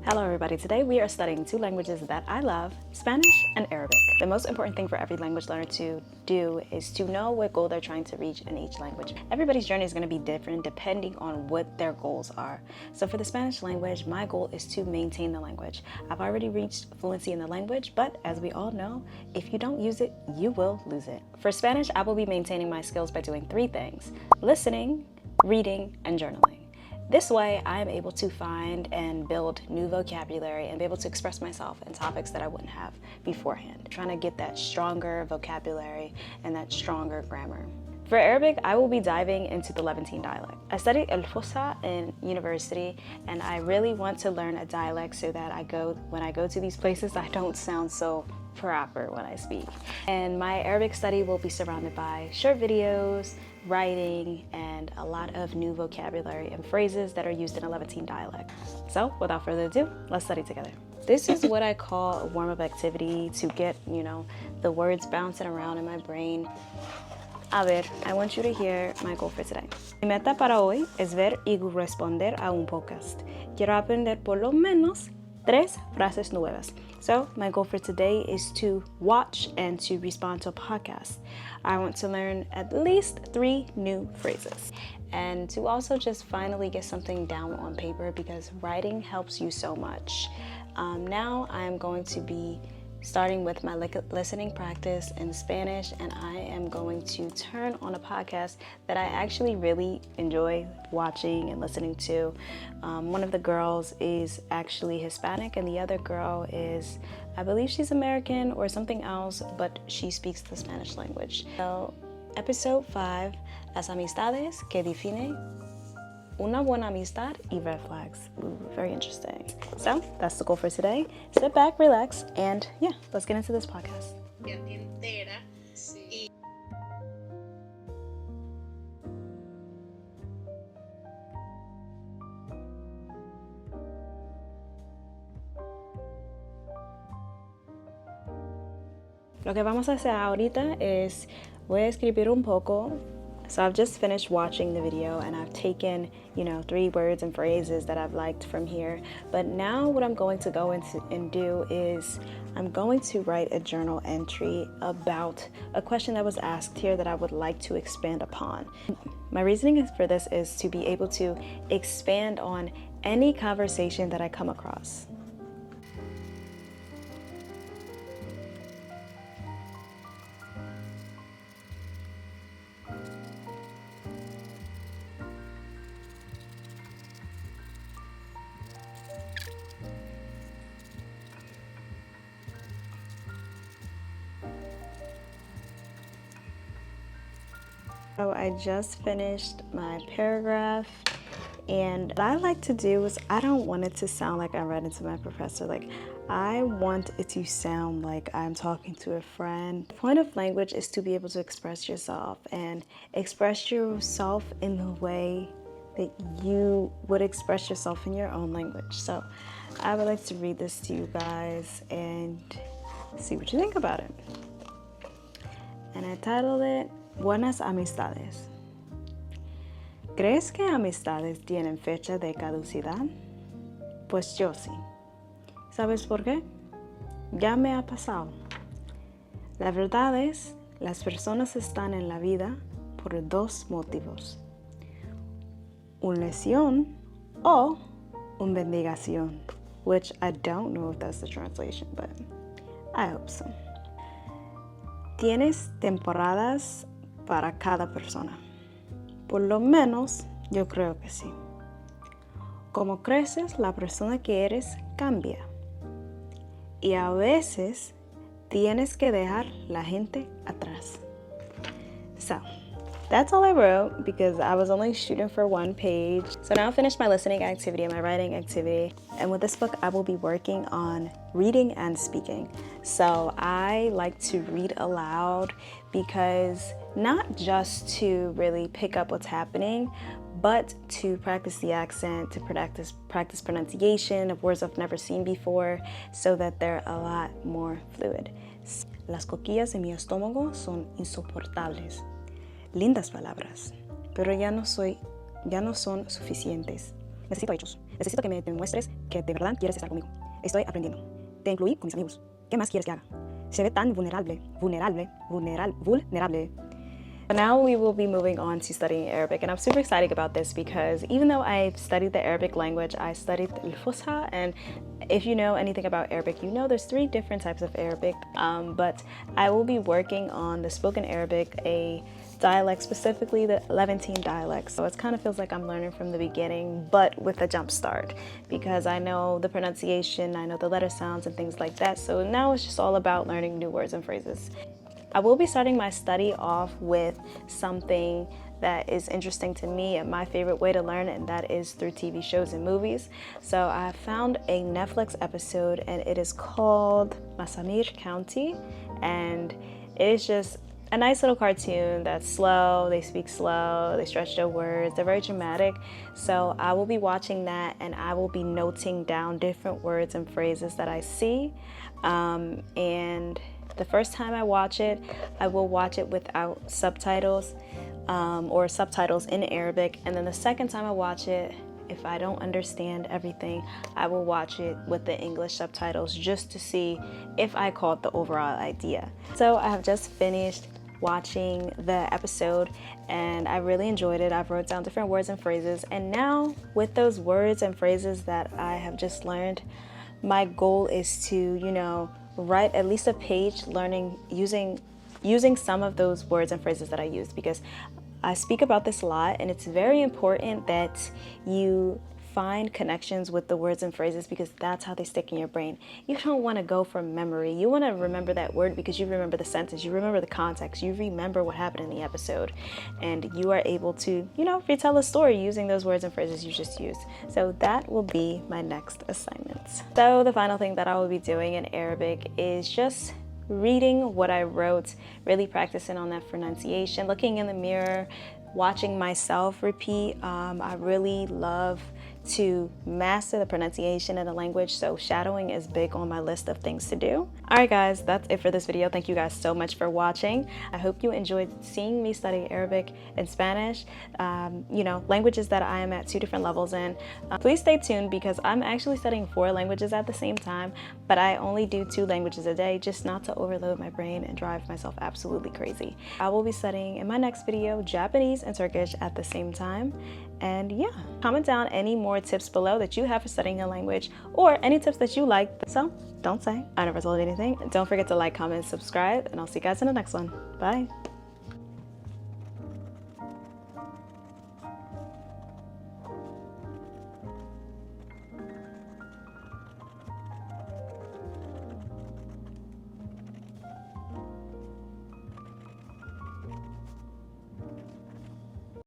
Hello everybody, today we are studying two languages that I love, Spanish and Arabic. The most important thing for every language learner to do is to know what goal they're trying to reach in each language. Everybody's journey is going to be different depending on what their goals are. So for the Spanish language, my goal is to maintain the language. I've already reached fluency in the language, but as we all know, if you don't use it, you will lose it. For Spanish, I will be maintaining my skills by doing three things: listening, reading, and journaling. This way, I am able to find and build new vocabulary and be able to express myself in topics that I wouldn't have beforehand. Trying to get that stronger vocabulary and that stronger grammar. For Arabic, I will be diving into the Levantine dialect. I studied El Fossa in university, and I really want to learn a dialect so that when I go to these places, I don't sound so proper when I speak. And my Arabic study will be surrounded by short videos, writing, and a lot of new vocabulary and phrases that are used in a Levantine dialect. So without further ado, let's study together. This is what I call a warm-up activity to get, the words bouncing around in my brain. A ver, I want you to hear my goal for today. Mi meta para hoy es ver y responder a un podcast. Quiero aprender por lo menos 3 frases nuevas. So my goal for today is to watch and to respond to a podcast. I want to learn at least 3 new phrases and to also just finally get something down on paper because writing helps you so much. Now I'm going to be starting with my listening practice in Spanish, and I am going to turn on a podcast that I actually really enjoy watching and listening to. One of the girls is actually Hispanic and the other girl is, I believe she's American or something else, but she speaks the Spanish language. So, episode 5, Las amistades que definen una buena amistad y red flags. Ooh, very interesting. So that's the goal for today. Sit back, relax, and yeah, let's get into this podcast. Lo que vamos a hacer ahorita es, voy a escribir un poco. So I've just finished watching the video and I've taken, 3 words and phrases that I've liked from here. But now what I'm going to go into and do is I'm going to write a journal entry about a question that was asked here that I would like to expand upon. My reasoning for this is to be able to expand on any conversation that I come across. So I just finished my paragraph, and what I like to do is I don't want it to sound like I read it to my professor. I want it to sound like I'm talking to a friend. The point of language is to be able to express yourself and express yourself in the way that you would express yourself in your own language. So I would like to read this to you guys and see what you think about it. And I titled it Buenas amistades. ¿Crees que amistades tienen fecha de caducidad? Pues yo sí. ¿Sabes por qué? Ya me ha pasado. La verdad es, las personas están en la vida por 2 motivos. Una lesión o una bendición, which I don't know if that's the translation, but I hope so. Tienes temporadas para cada persona. Por lo menos, yo creo que sí. Como creces, la persona que eres cambia. Y a veces, tienes que dejar la gente atrás. So, that's all I wrote because I was only shooting for 1 page. So now I finished my listening activity and my writing activity. And with this book, I will be working on reading and speaking. So I like to read aloud because not just to really pick up what's happening, but to practice the accent, to practice pronunciation of words I've never seen before so that they're a lot more fluid. Las cosquillas en mi estómago son insoportables. Lindas palabras, pero ya no son suficientes. Necesito hechos. Necesito que me demuestres que de verdad quieres estar conmigo. Estoy aprendiendo. Te incluí con mis amigos. ¿Qué más quieres que haga? Se ve tan vulnerable. But now we will be moving on to studying Arabic, and I'm super excited about this because even though I studied the Arabic language, I studied al-Fusha, and if you know anything about Arabic, you know there's 3 different types of Arabic, but I will be working on the spoken Arabic, a dialect, specifically the Levantine dialect. So it kind of feels like I'm learning from the beginning, but with a jump start, because I know the pronunciation, I know the letter sounds and things like that. So now it's just all about learning new words and phrases. I will be starting my study off with something that is interesting to me and my favorite way to learn, and that is through TV shows and movies. So I found a Netflix episode and it is called Masamir County, and it is just a nice little cartoon that's slow, they speak slow, they stretch their words, they're very dramatic. So I will be watching that and I will be noting down different words and phrases that I see. And the first time I watch it, I will watch it without subtitles or subtitles in Arabic. And then the second time I watch it, if I don't understand everything, I will watch it with the English subtitles just to see if I caught the overall idea. So I have just finished watching the episode and I really enjoyed it. I've wrote down different words and phrases, and now with those words and phrases that I have just learned, my goal is to, you know, write at least a page learning using some of those words and phrases that I use, because I speak about this a lot and it's very important that you find connections with the words and phrases, because that's how they stick in your brain. You don't want to go from memory. You want to remember that word because you remember the sentence, you remember the context, you remember what happened in the episode, and you are able to, you know, retell a story using those words and phrases you just used. So that will be my next assignment. So the final thing that I will be doing in Arabic is just reading what I wrote, really practicing on that pronunciation, looking in the mirror, watching myself repeat. I really love to master the pronunciation of the language, so shadowing is big on my list of things to do. Alright guys, that's it for this video. Thank you guys so much for watching. I hope you enjoyed seeing me study Arabic and Spanish, you know, languages that I am at 2 different levels in. Please stay tuned because I'm actually studying 4 languages at the same time, but I only do 2 languages a day, just not to overload my brain and drive myself absolutely crazy. I will be studying in my next video Japanese and Turkish at the same time. And yeah, comment down any more tips below that you have for studying a language, or any tips that you like. So don't say I never told you anything. Don't forget to like, comment, subscribe, and I'll see you guys in the next one. Bye.